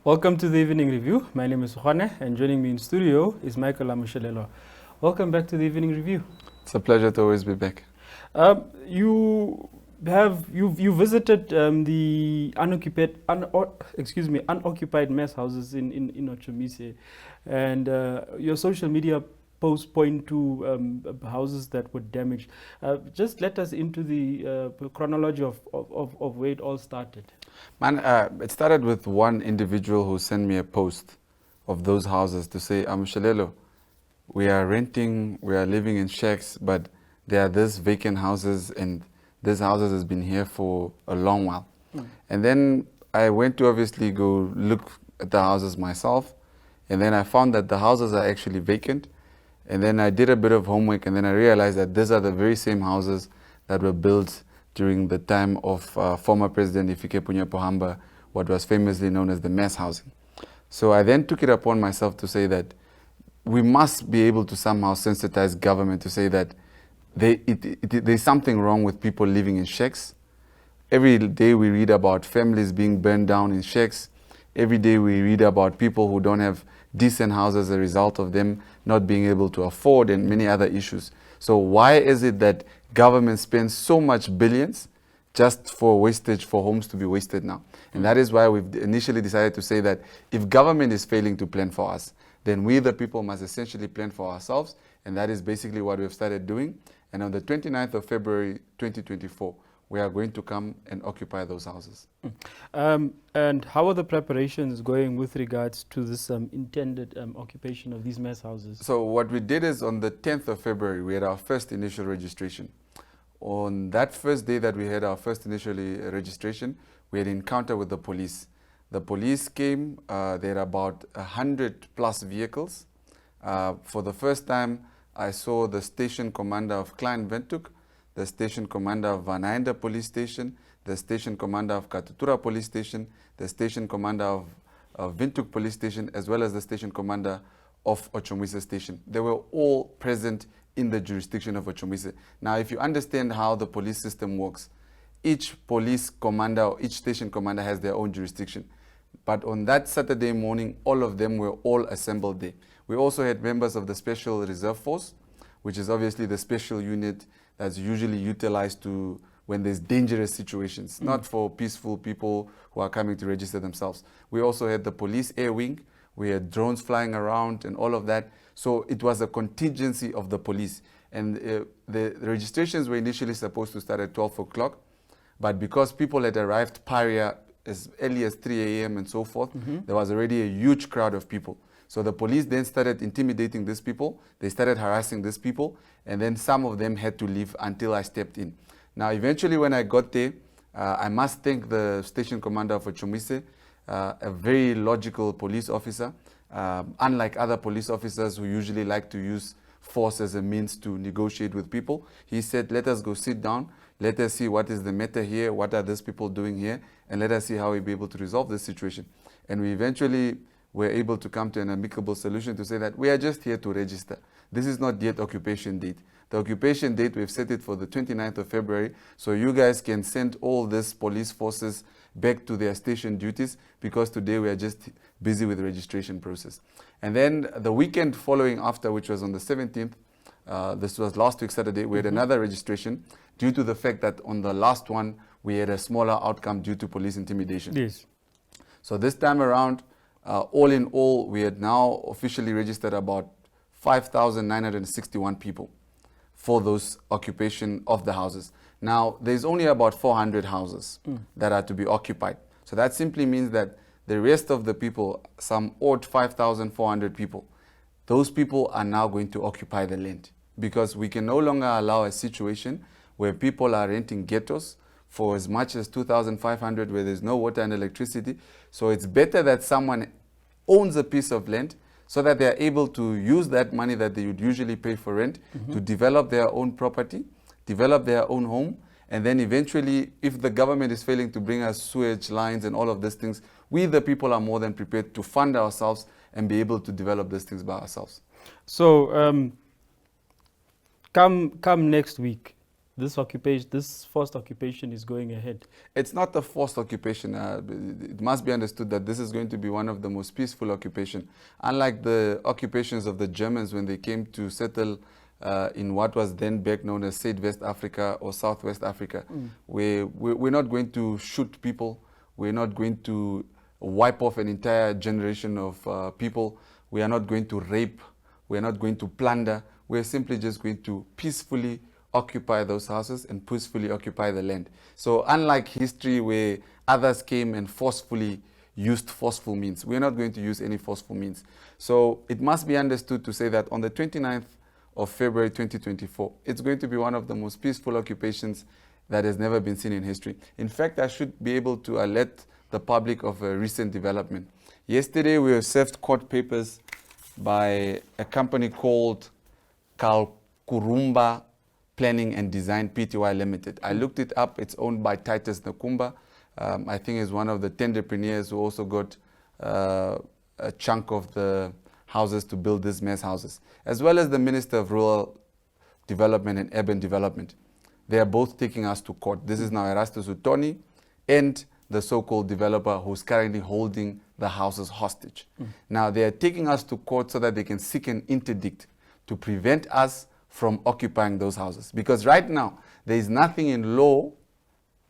Welcome to the Evening Review. My name is Juane, and joining me in studio is Michael Amushelelo. Welcome back to the Evening Review. It's a pleasure to always be back. You visited the unoccupied mess houses in Ochomise, and your social media posts point to houses that were damaged. Just let us into the chronology of where it all started. Man, it started with one individual who sent me a post of those houses to say, Amushelelo, we are renting, we are living in shacks, but there are these vacant houses, and these houses has been here for a long while. And then I went to obviously go look at the houses myself, and then I found that the houses are actually vacant. And then I did a bit of homework, and then I realized that these are the very same houses that were built during the time of former President Hifikepunye Pohamba, what was famously known as the mass housing. So I then took it upon myself to say that we must be able to somehow sensitize government to say that there's something wrong with people living in shacks. Every day we read about families being burned down in shacks. Every day we read about people who don't have decent houses as a result of them not being able to afford, and many other issues. So why is it that government spends so much billions just for wastage, for homes to be wasted now? And that is why we've initially decided to say that if government is failing to plan for us, then we the people must essentially plan for ourselves, and that is basically what we've started doing. And on the 29th of February 2024, we are going to come and occupy those houses. And how are the preparations going with regards to this intended occupation of these mess houses? So what we did is on the 10th of February, we had our first initial registration. On that first day that we had our first initial registration, we had encounter with the police. The police came, there are about 100 plus vehicles. For the first time, I saw the station commander of Klein Windhoek, the station commander of Hinder Police Station, the station commander of Katutura Police Station, the station commander of Windhoek Police Station, as well as the station commander of Ochomise Station. They were all present in the jurisdiction of Ochomise. Now, if you understand how the police system works, each police commander or each station commander has their own jurisdiction. But on that Saturday morning, all of them were all assembled there. We also had members of the Special Reserve Force, which is obviously the special unit that's usually utilized to when there's dangerous situations, not for peaceful people who are coming to register themselves. We also had the police air wing. We had drones flying around and all of that. So it was a contingency of the police. And the registrations were initially supposed to start at 12 o'clock. But because people had arrived prior as early as 3 a.m. and so forth, there was already a huge crowd of people. So the police then started intimidating these people. They started harassing these people. And then some of them had to leave until I stepped in. Now, eventually when I got there, I must thank the station commander of Ochomise, a very logical police officer. Unlike other police officers who usually like to use force as a means to negotiate with people, he said, let us go sit down. Let us see what is the matter here. What are these people doing here? And let us see how we'll be able to resolve this situation. And we eventually were able to come to an amicable solution to say that we are just here to register. This is not yet occupation date. The occupation date, we've set it for the 29th of February, so you guys can send all these police forces back to their station duties, because today we are just busy with the registration process. And then the weekend following after, which was on the 17th, this was last week Saturday, we had another registration due to the fact that on the last one, we had a smaller outcome due to police intimidation. Yes. So this time around, all in all, we had now officially registered about 5,961 people for those occupation of the houses. Now, there's only about 400 houses that are to be occupied. So that simply means that the rest of the people, some odd 5,400 people, those people are now going to occupy the land, because we can no longer allow a situation where people are renting ghettos for as much as 2,500 where there's no water and electricity. So it's better that someone owns a piece of land so that they're able to use that money that they would usually pay for rent to develop their own property, develop their own home, and then eventually, if the government is failing to bring us sewage lines and all of these things, we the people are more than prepared to fund ourselves and be able to develop these things by ourselves. So come next week, this occupation, this forced occupation is going ahead? It's not a forced occupation. It must be understood that this is going to be one of the most peaceful occupations. Unlike the occupations of the Germans when they came to settle in what was then back known as West Africa or Southwest Africa, we're not going to shoot people. We're not going to wipe off an entire generation of people. We are not going to rape. We're not going to plunder. We're simply just going to peacefully occupy those houses and peacefully occupy the land. So unlike history where others came and forcefully used forceful means, we're not going to use any forceful means. So it must be understood to say that on the 29th of February 2024, it's going to be one of the most peaceful occupations that has never been seen in history. In fact, I should be able to alert the public of a recent development. Yesterday, we were served court papers by a company called Kalkurumba Planning and Design Pty Limited. I looked it up. It's owned by Titus Nakumba. I think is one of the tenderpreneurs who also got a chunk of the houses to build these mess houses, as well as the Minister of Rural Development and Urban Development. They are both taking us to court. This is now Erastus Utoni and the so-called developer who's currently holding the houses hostage. Now they are taking us to court so that they can seek an interdict to prevent us from occupying those houses. Because right now, there is nothing in law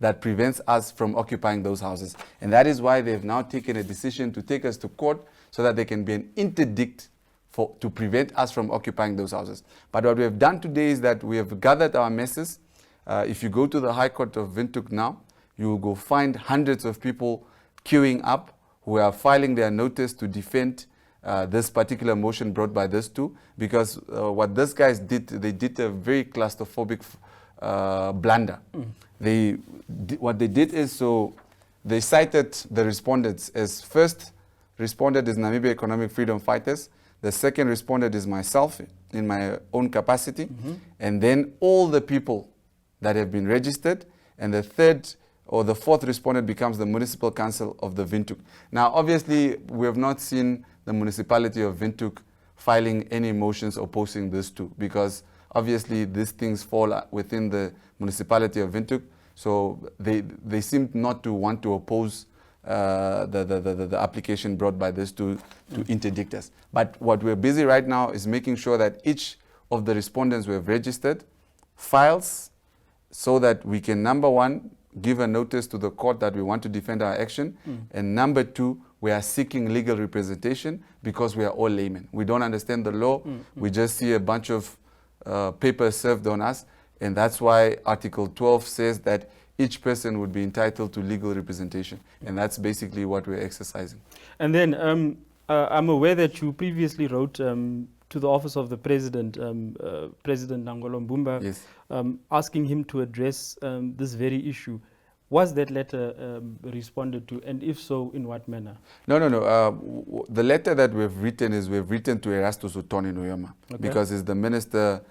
that prevents us from occupying those houses. And that is why they've now taken a decision to take us to court so that there can be an interdict to prevent us from occupying those houses. But what we have done today is that we have gathered our messes. If you go to the High Court of Windhoek now, you will go find hundreds of people queuing up who are filing their notice to defend this particular motion brought by these two, because what these guys did, they did a very claustrophobic blunder. What they did is, so they cited the respondents as first respondent is Namibia Economic Freedom Fighters, the second respondent is myself in my own capacity, and then all the people that have been registered, and the third or the fourth respondent becomes the Municipal Council of the Windhoek. Now, obviously, we have not seen the municipality of Windhoek filing any motions opposing this two, because obviously these things fall within the municipality of Windhoek, so they seem not to want to oppose the application brought by this to interdict us. But what we're busy right now is making sure that each of the respondents we have registered files so that we can, number one, give a notice to the court that we want to defend our action, and number two, we are seeking legal representation because we are all laymen. We don't understand the law. We just see a bunch of papers served on us, and that's why Article 12 says that each person would be entitled to legal representation, and that's basically what we're exercising. And then I'm aware that you previously wrote to the office of the President, President Nangolo Mbumba, Yes. Asking him to address this very issue. Was that letter responded to, and if so, in what manner? No. The letter that we've written is we've written to Erastus Utoni Nuyoma, because he's the minister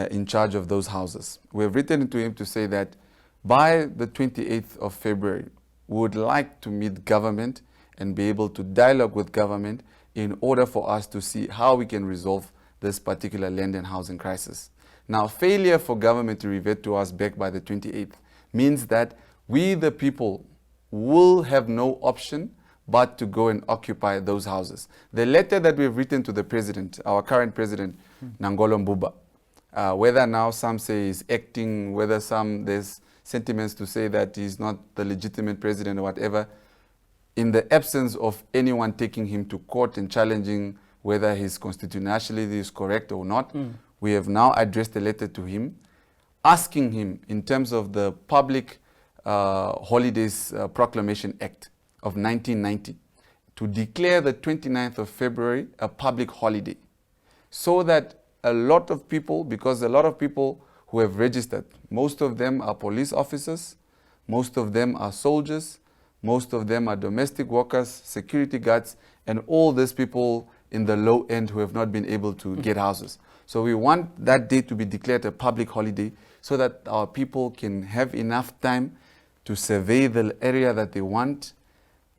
in charge of those houses. We've written to him to say that by the 28th of February, we would like to meet government and be able to dialogue with government in order for us to see how we can resolve this particular land and housing crisis. Now, failure for government to revert to us back by the 28th means that we, the people, will have no option but to go and occupy those houses. The letter that we've written to the president, our current president, Nangolo Mbumba, whether now some say he's acting, whether there's sentiments to say that he's not the legitimate president or whatever, in the absence of anyone taking him to court and challenging whether his constitutionality is correct or not, we have now addressed a letter to him asking him, in terms of the Public Holidays Proclamation Act of 1990, to declare the 29th of February a public holiday, so that a lot of people, because a lot of people who have registered, most of them are police officers, most of them are soldiers, most of them are domestic workers, security guards, and all these people in the low end who have not been able to get houses. So we want that day to be declared a public holiday so that our people can have enough time to survey the area that they want,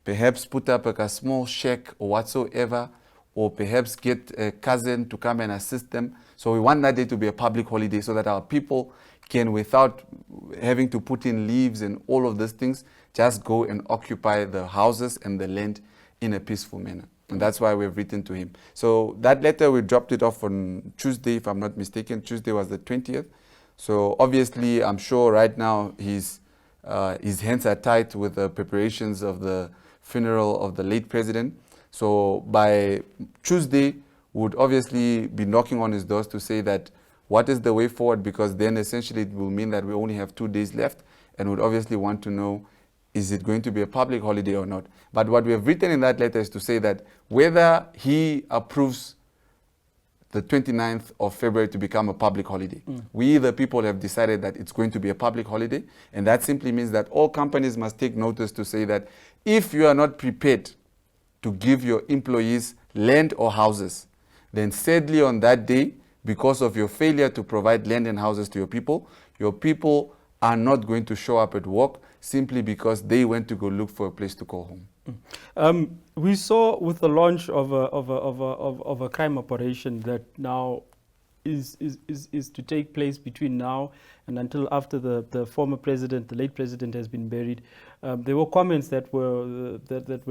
perhaps put up a small shack or whatsoever, or perhaps get a cousin to come and assist them. So we want that day to be a public holiday so that our people can, without having to put in leaves and all of these things, just go and occupy the houses and the land in a peaceful manner. And that's why we've written to him. So that letter, we dropped it off on Tuesday, if I'm not mistaken. Tuesday was the 20th. So obviously, I'm sure right now his hands are tight with the preparations of the funeral of the late president. So by Tuesday, would obviously be knocking on his doors to say that what is the way forward, because then essentially it will mean that we only have 2 days left, and would obviously want to know, is it going to be a public holiday or not? But what we have written in that letter is to say that whether he approves the 29th of February to become a public holiday, we, the people, have decided that it's going to be a public holiday. And that simply means that all companies must take notice to say that if you are not prepared to give your employees land or houses, then sadly on that day, because of your failure to provide land and houses to your people are not going to show up at work simply because they went to go look for a place to call home. We saw with the launch of a crime operation that now is to take place between now and until after the former president, the late president, has been buried. There were comments that were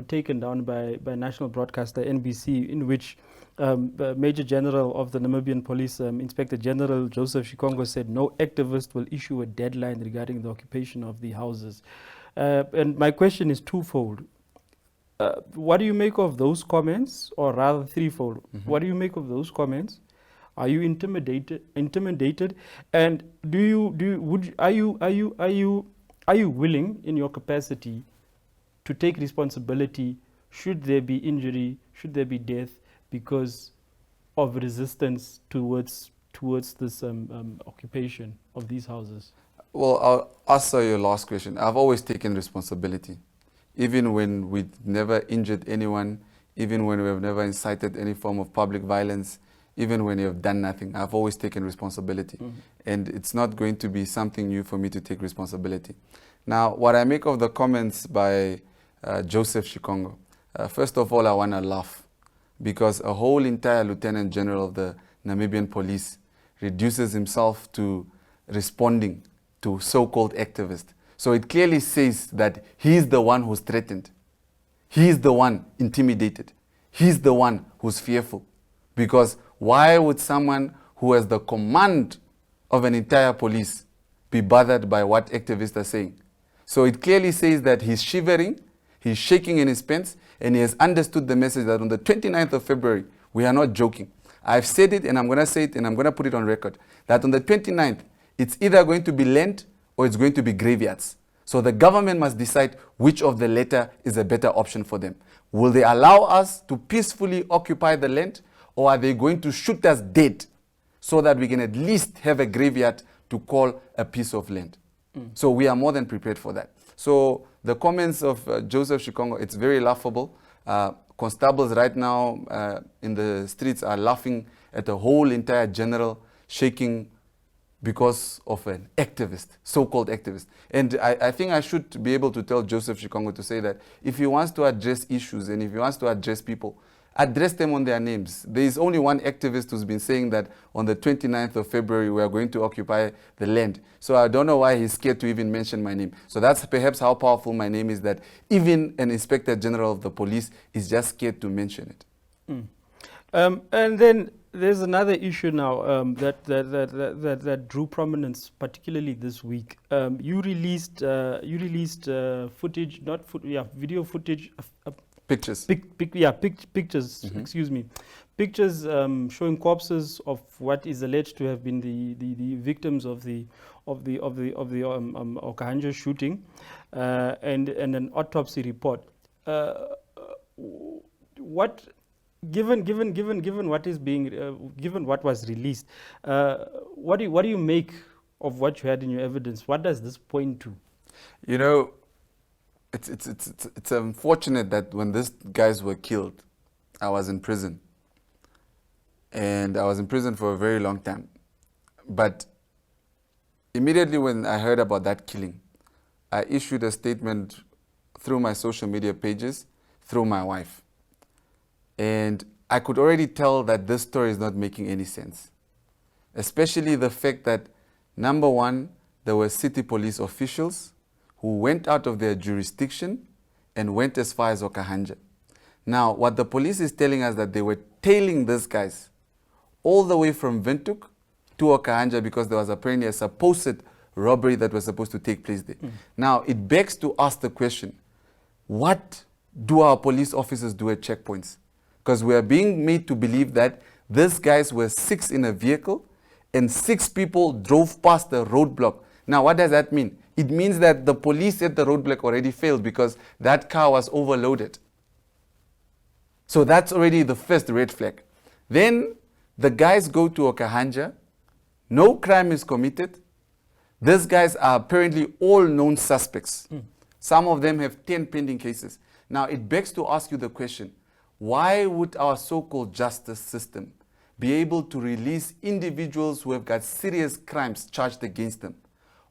taken down by national broadcaster NBC, in which Major General of the Namibian Police, Inspector General Joseph Shikongo, said no activist will issue a deadline regarding the occupation of the houses. And my question is twofold. What do you make of those comments, or rather threefold? What do you make of those comments? Are you intimidated? And are you willing, in your capacity, to take responsibility should there be injury, should there be death, because of resistance towards this occupation of these houses? Well, I'll answer your last question. I've always taken responsibility, even when we've never injured anyone, even when we've never incited any form of public violence, even when you've done nothing. I've always taken responsibility. And it's not going to be something new for me to take responsibility. Now, what I make of the comments by Joseph Shikongo, first of all, I want to laugh, because a whole entire Lieutenant General of the Namibian Police reduces himself to responding to so-called activists. So it clearly says that he's the one who's threatened. He's the one intimidated. He's the one who's fearful. Because why would someone who has the command of an entire police be bothered by what activists are saying? So it clearly says that he's shivering, he's shaking in his pants, and he has understood the message that on the 29th of February, we are not joking. I've said it, and I'm going to say it, and I'm going to put it on record, that on the 29th, it's either going to be land or it's going to be graveyards. So the government must decide which of the latter is a better option for them. Will they allow us to peacefully occupy the land, or are they going to shoot us dead so that we can at least have a graveyard to call a piece of land? So we are more than prepared for that. So the comments of Joseph Shikongo, it's very laughable. Constables right now in the streets are laughing at the whole entire general shaking because of an activist, so-called activist. And I think I should be able to tell Joseph Shikongo to say that if he wants to address issues and if he wants to address people, address them on their names. There is only one activist who's been saying that on the 29th of February we are going to occupy the land. So I don't know why he's scared to even mention my name. So that's perhaps how powerful my name is, that even an Inspector General of the Police is just scared to mention it. And then there's another issue now that drew prominence, particularly this week. You released footage, video footage. Pictures. Pictures. Excuse me, pictures showing corpses of what is alleged to have been the victims of the Okahandja shooting, and an autopsy report. Given what is being given what was released, what do you make of what you had in your evidence? What does this point to? You know, it's unfortunate that when these guys were killed, I was in prison. And I was in prison for a very long time. But immediately when I heard about that killing, I issued a statement through my social media pages, through my wife. And I could already tell that this story is not making any sense. Especially the fact that Number one, there were city police officials who went out of their jurisdiction and went as far as Okahandja. Now, what the police is telling us that they were tailing these guys all the way from Windhoek to Okahandja because there was apparently a supposed robbery that was supposed to take place there. Now, it begs to ask the question, what do our police officers do at checkpoints? Because we are being made to believe that these guys were 6 in a vehicle and 6 people drove past the roadblock. Now, what does that mean? It means that the police at the roadblock already failed because that car was overloaded. So that's already the first red flag. Then the guys go to Okahandja. No crime is committed. These guys are apparently all known suspects. Some of them have 10 pending cases. Now, it begs to ask you the question, why would our so-called justice system be able to release individuals who have got serious crimes charged against them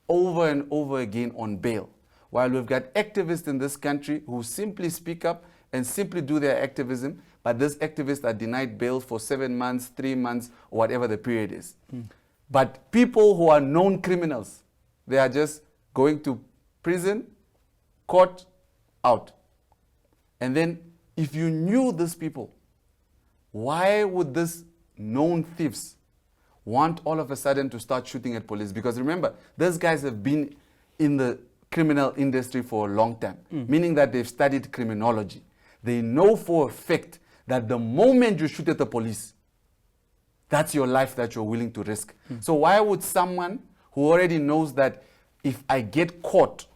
over and over again on bail, while we've got activists in this country who simply speak up and simply do their activism, but these activists are denied bail for 7 months, 3 months, or whatever the period is. But people who are known criminals, they are just going to prison, court, out. And then if you knew these people, why would these known thieves want all of a sudden to start shooting at police? Because remember, these guys have been in the criminal industry for a long time, meaning that they've studied criminology. They know for a fact that the moment you shoot at the police, that's your life that you're willing to risk. So why would someone who already knows that if I get caught,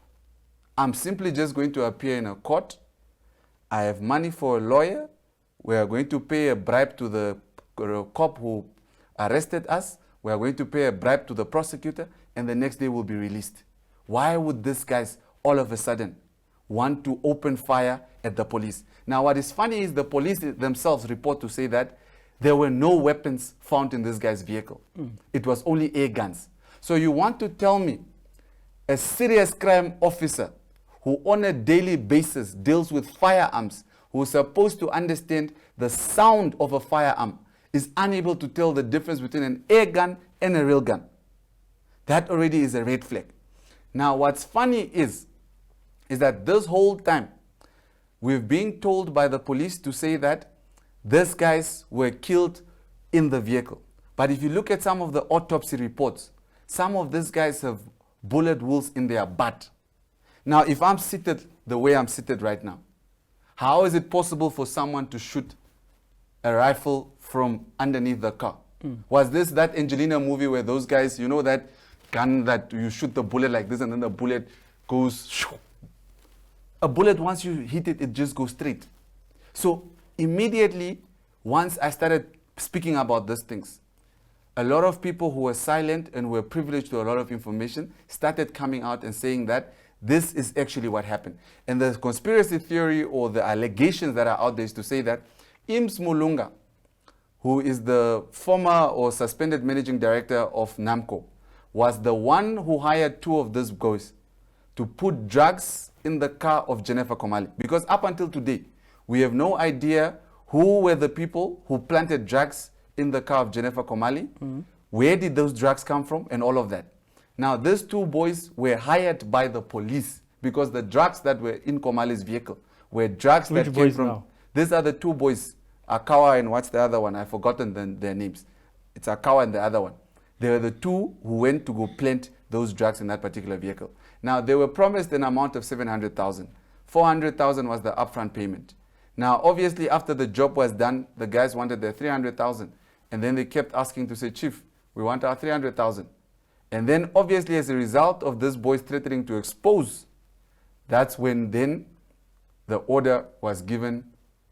I'm simply just going to appear in a court, I have money for a lawyer, we are going to pay a bribe to the cop who arrested us, we are going to pay a bribe to the prosecutor, and the next day we'll be released. Why would these guys all of a sudden want to open fire at the police? Now, what is funny is the police themselves report to say that there were no weapons found in this guy's vehicle. It was only air guns. So you want to tell me a serious crime officer who on a daily basis deals with firearms, who is supposed to understand the sound of a firearm, is unable to tell the difference between an air gun and a real gun? That already is a red flag. Now, what's funny is that this whole time, we've been told by the police to say that these guys were killed in the vehicle. But if you look at some of the autopsy reports, some of these guys have bullet wounds in their butt. Now, if I'm seated the way I'm seated right now, how is it possible for someone to shoot a rifle from underneath the car? Was this that Angelina movie where those guys, you know, that gun that you shoot the bullet like this and then the bullet goes shoo. A bullet, once you hit it, it just goes straight. So immediately, once I started speaking about these things, a lot of people who were silent and were privileged to a lot of information started coming out and saying that this is actually what happened. And the conspiracy theory or the allegations that are out there is to say that Ims Mulunga, who is the former or suspended managing director of NAMCO, was the one who hired 2 of these guys to put drugs in the car of Jennifer Komali. Because up until today, we have no idea who were the people who planted drugs in the car of Jennifer Komali, where did those drugs come from, and all of that. Now, these 2 boys were hired by the police because the drugs that were in Komali's vehicle were drugs that came from... Now? These are the 2 boys, Akawa and what's the other one? I've forgotten their names. It's Akawa and the other one. They were the 2 who went to go plant those drugs in that particular vehicle. Now, they were promised an amount of 700,000. 400,000 was the upfront payment. Now, obviously, after the job was done, the guys wanted their 300,000. And then they kept asking to say, Chief, we want our 300,000. And then, obviously, as a result of this boys threatening to expose, that's when then the order was given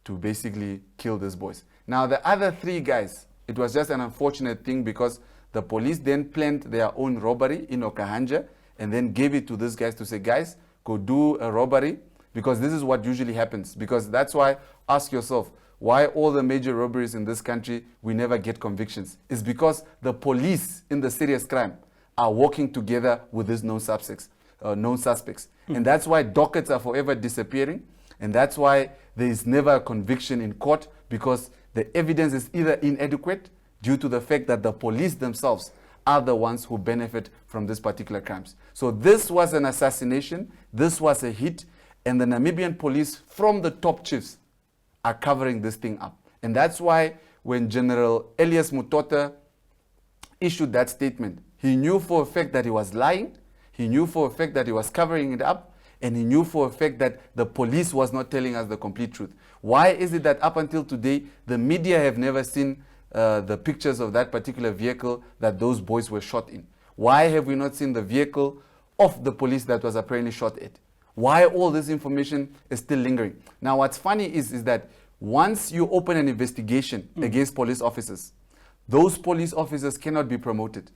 to basically kill these boys. Now, the other 3 guys, it was just an unfortunate thing because the police then planned their own robbery in Okahandja and then gave it to these guys to say, guys, go do a robbery, because this is what usually happens. Because that's why, ask yourself, why all the major robberies in this country, we never get convictions? It's because the police in the serious crime are working together with these known suspects. And that's why dockets are forever disappearing. And that's why there is never a conviction in court, because the evidence is either inadequate due to the fact that the police themselves are the ones who benefit from this particular crimes. So this was an assassination, this was a hit, and the Namibian police from the top chiefs are covering this thing up. And that's why when General Elias Mutota issued that statement, he knew for a fact that he was lying, he knew for a fact that he was covering it up, and he knew for a fact that the police was not telling us the complete truth. Why is it that up until today, the media have never seen the pictures of that particular vehicle that those boys were shot in? Why have we not seen the vehicle of the police that was apparently shot at? Why all this information is still lingering? Now, what's funny is that once you open an investigation against police officers, those police officers cannot be promoted.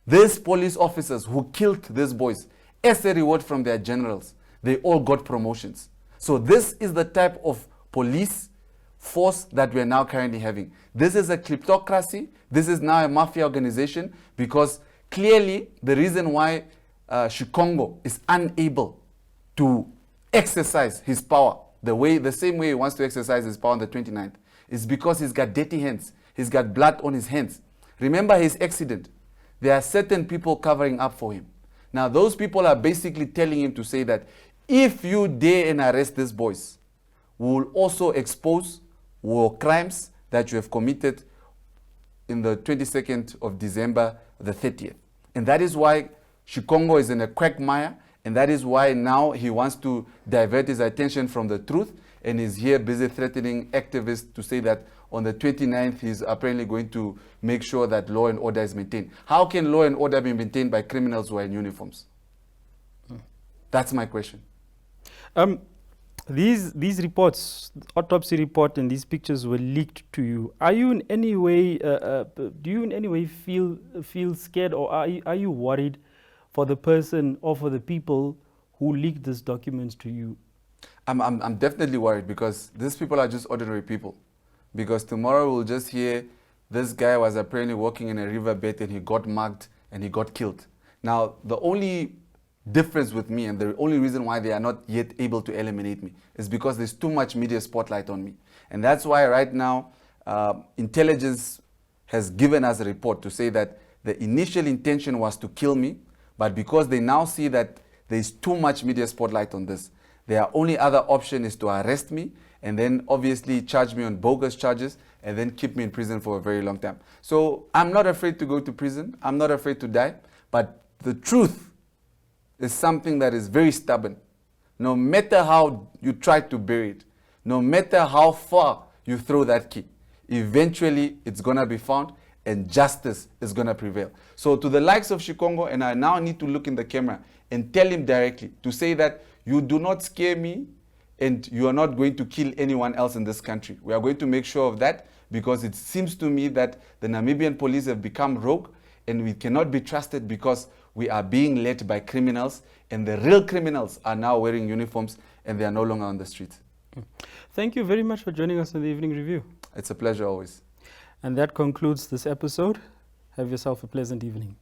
These police officers who killed these boys, as a reward from their generals, they all got promotions. So this is the type of police force that we are now currently having. This is a kleptocracy. This is now a mafia organization, because clearly the reason why Shikongo is unable to exercise his power the same way he wants to exercise his power on the 29th is because he's got dirty hands. He's got blood on his hands. Remember his accident. There are certain people covering up for him. Now those people are basically telling him to say that if you dare and arrest these boys, we will also expose war crimes that you have committed in the 22nd of December, the 30th. And that is why Shikongo is in a quagmire, and that is why now he wants to divert his attention from the truth, and is here busy threatening activists to say that on the 29th he's apparently going to make sure that law and order is maintained. How can law and order be maintained by criminals who are in uniforms? That's my question. These reports, autopsy report and these pictures were leaked to you. Are you in any way, do you in any way feel scared, or are you worried for the person or for the people who leaked these documents to you? I'm definitely worried, because these people are just ordinary people. Because tomorrow we'll just hear this guy was apparently walking in a riverbed and he got mugged and he got killed. Now, the only difference with me, and the only reason why they are not yet able to eliminate me, is because there's too much media spotlight on me. And that's why right now intelligence has given us a report to say that the initial intention was to kill me, but because they now see that there's too much media spotlight on this, their only other option is to arrest me and then obviously charge me on bogus charges and then keep me in prison for a very long time. So I'm not afraid to go to prison. I'm not afraid to die. But the truth is something that is very stubborn. No matter how you try to bury it, no matter how far you throw that key, eventually it's going to be found and justice is going to prevail. So to the likes of Shikongo, and I now need to look in the camera and tell him directly to say that you do not scare me and you are not going to kill anyone else in this country. We are going to make sure of that, because it seems to me that the Namibian police have become rogue and we cannot be trusted, because we are being led by criminals, and the real criminals are now wearing uniforms and they are no longer on the streets. Thank you very much for joining us on the Evening Review. It's a pleasure always. And that concludes this episode. Have yourself a pleasant evening.